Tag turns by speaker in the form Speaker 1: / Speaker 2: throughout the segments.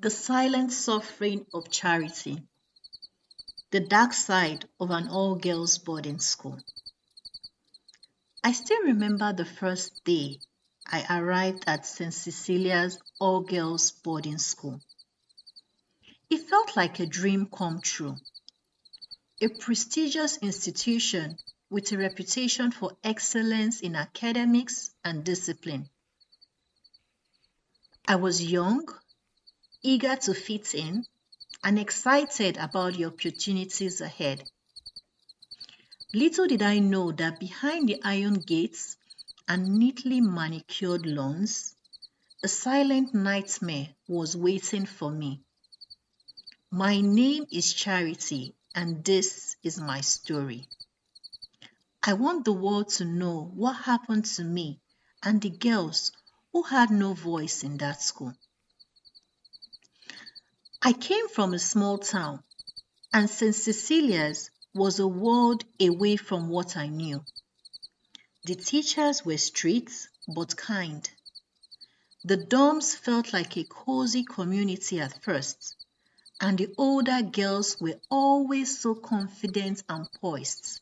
Speaker 1: The silent suffering of charity. The dark side of an all-girls boarding school. I still remember the first day I arrived at St. Cecilia's all-girls boarding school. It felt like a dream come true. A prestigious institution with a reputation for excellence in academics and discipline. I was young, eager to fit in, and excited about the opportunities ahead. Little did I know that behind the iron gates and neatly manicured lawns, a silent nightmare was waiting for me. My name is Charity, and this is my story. I want the world to know what happened to me and the girls who had no voice in that school. I came from a small town, and St. Cecilia's was a world away from what I knew. The teachers were strict but kind. The dorms felt like a cozy community at first, and the older girls were always so confident and poised.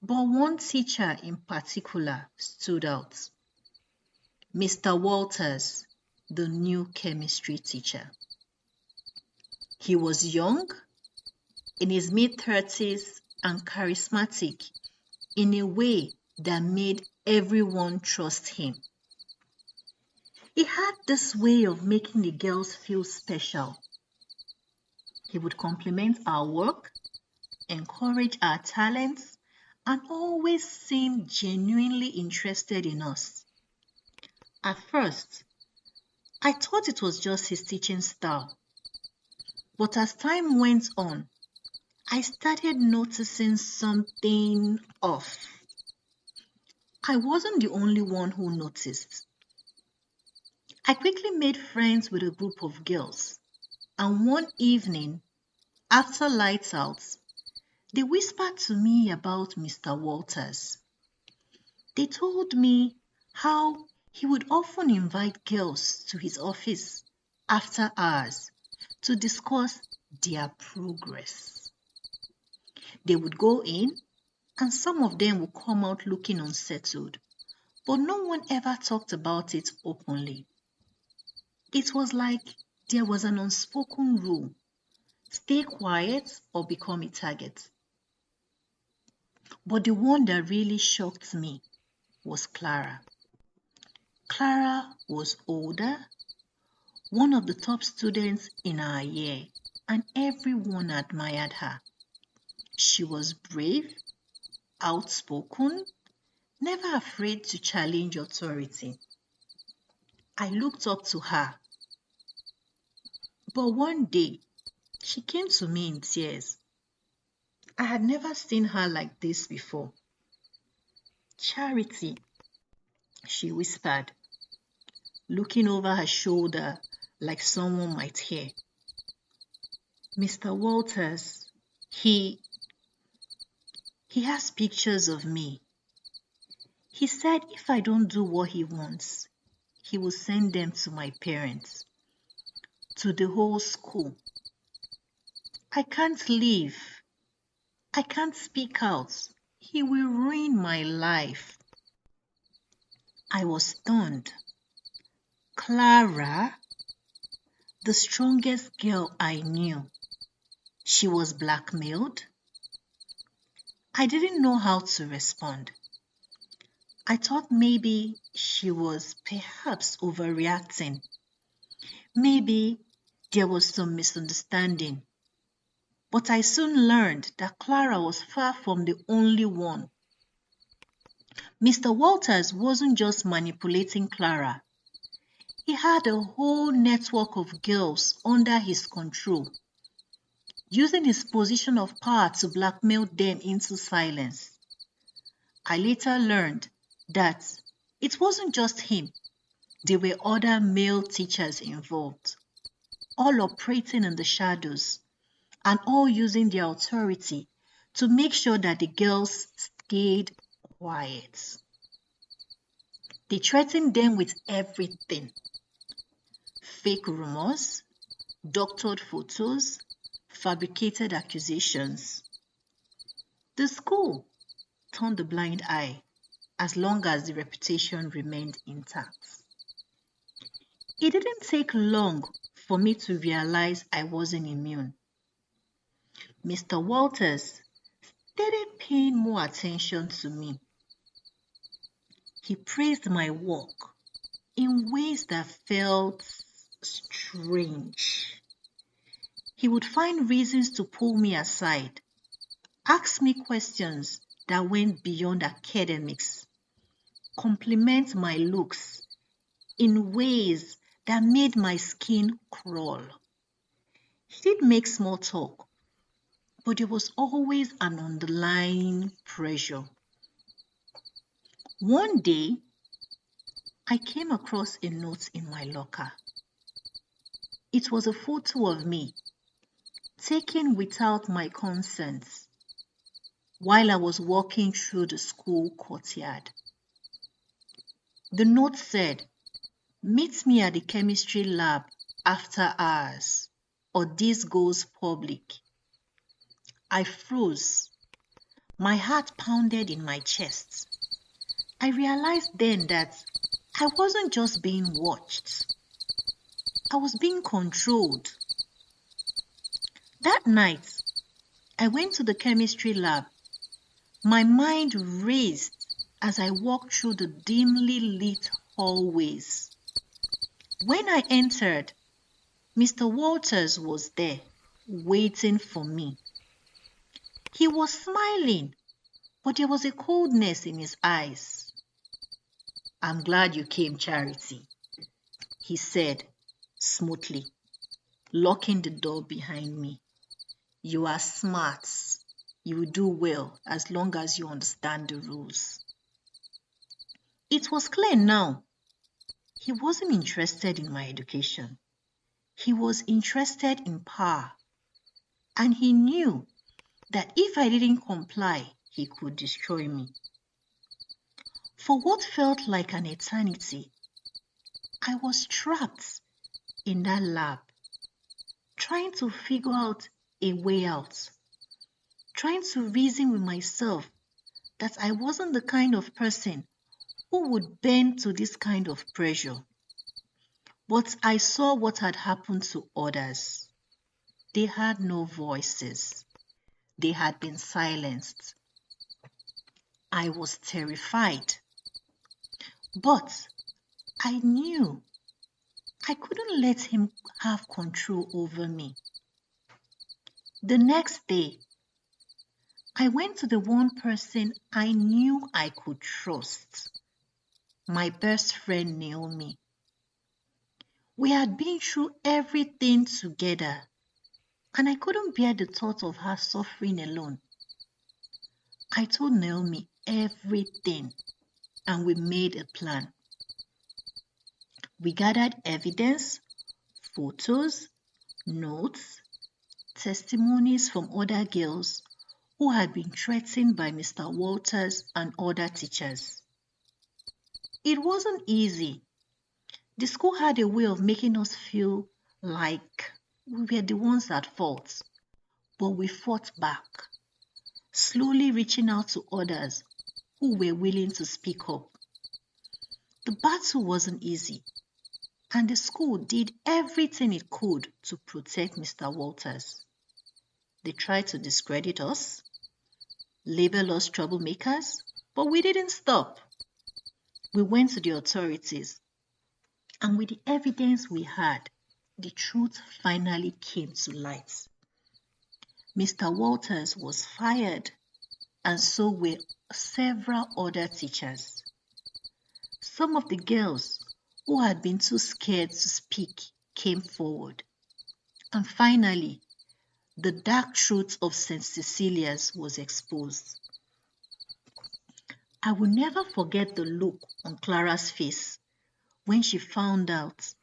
Speaker 1: But one teacher in particular stood out. Mr. Walters, the new chemistry teacher. He was young, in his mid-30s, and charismatic in a way that made everyone trust him. He had this way of making the girls feel special. He would compliment our work, encourage our talents, and always seem genuinely interested in us. At first, I thought it was just his teaching style. But as time went on, I started noticing something off. I wasn't the only one who noticed. I quickly made friends with a group of girls, and one evening, after lights out, they whispered to me about Mr. Walters. They told me how he would often invite girls to his office after hours to discuss their progress. They would go in, and some of them would come out looking unsettled, but no one ever talked about it openly. It was like there was an unspoken rule: stay quiet or become a target. But the one that really shocked me was Clara. Clara was older, one of the top students in our year, and everyone admired her. She was brave, outspoken, never afraid to challenge authority. I looked up to her. But one day, she came to me in tears. I had never seen her like this before. Charity, she whispered, looking over her shoulder like someone might hear. Mr. Walters, he has pictures of me. He said if I don't do what he wants, he will send them to my parents, to the whole school. I can't leave. I can't speak out. He will ruin my life. I was stunned. Clara, the strongest girl I knew, she was blackmailed? I didn't know how to respond. I thought maybe she was perhaps overreacting. Maybe there was some misunderstanding. But I soon learned that Clara was far from the only one. Mr. Walters wasn't just manipulating Clara. He had a whole network of girls under his control, using his position of power to blackmail them into silence. I later learned that it wasn't just him. There were other male teachers involved, all operating in the shadows and all using their authority to make sure that the girls stayed quiet. They threatened them with everything: fake rumors, doctored photos, fabricated accusations. The school turned a blind eye as long as the reputation remained intact. It didn't take long for me to realize I wasn't immune. Mr. Walters started paying more attention to me. He praised my work in ways that felt strange. He would find reasons to pull me aside, ask me questions that went beyond academics, compliment my looks in ways that made my skin crawl. He did make small talk, but there was always an underlying pressure. One day, I came across a note in my locker. It was a photo of me, taken without my consent, while I was walking through the school courtyard. The note said, "Meet me at the chemistry lab after hours, or this goes public." I froze. My heart pounded in my chest. I realized then that I wasn't just being watched. I was being controlled. That night, I went to the chemistry lab. My mind raced as I walked through the dimly lit hallways. When I entered, Mr. Walters was there, waiting for me. He was smiling, but there was a coldness in his eyes. "I'm glad you came, Charity," he said smoothly, locking the door behind me. "You are smart. You will do well as long as you understand the rules." It was clear now. He wasn't interested in my education. He was interested in power. And he knew that if I didn't comply, he could destroy me. For what felt like an eternity, I was trapped in that lab, trying to figure out a way out, trying to reason with myself that I wasn't the kind of person who would bend to this kind of pressure. But I saw what had happened to others. They had no voices. They had been silenced. I was terrified. But I knew I couldn't let him have control over me. The next day, I went to the one person I knew I could trust, my best friend Naomi. We had been through everything together, and I couldn't bear the thought of her suffering alone. I told Naomi everything, and we made a plan. We gathered evidence, photos, notes, testimonies from other girls who had been threatened by Mr. Walters and other teachers. It wasn't easy. The school had a way of making us feel like we were the ones at fault, but we fought back, slowly reaching out to others who were willing to speak up. The battle wasn't easy, and the school did everything it could to protect Mr. Walters. They tried to discredit us, label us troublemakers, but we didn't stop. We went to the authorities, and with the evidence we had, the truth finally came to light. Mr. Walters was fired, and so were several other teachers. Some of the girls who had been too scared to speak came forward. And finally, the dark truth of St. Cecilia's was exposed. I will never forget the look on Clara's face when she found out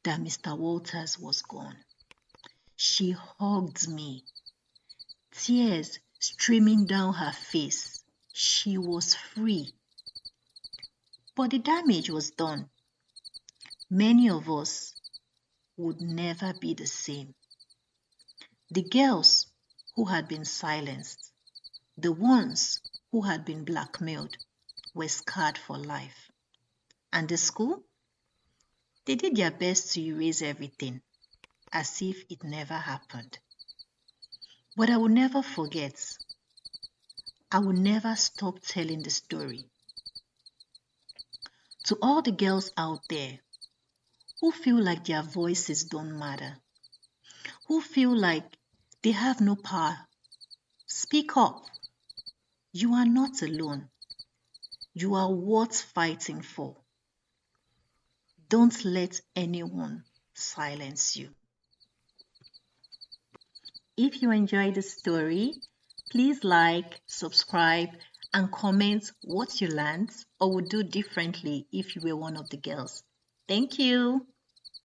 Speaker 1: that Mr. Walters was gone. She hugged me, tears streaming down her face. She was free. But the damage was done. Many of us, would never be the same. The girls who had been silenced, the ones who had been blackmailed, were scarred for life. And the school? They did their best to erase everything, as if it never happened. But I will never forget. I will never stop telling the story. To all the girls out there who feel like their voices don't matter, who feel like they have no power, speak up. You are not alone. You are worth fighting for. Don't let anyone silence you. If you enjoyed the story, please like, subscribe, and comment what you learned or would do differently if you were one of the girls. Thank you.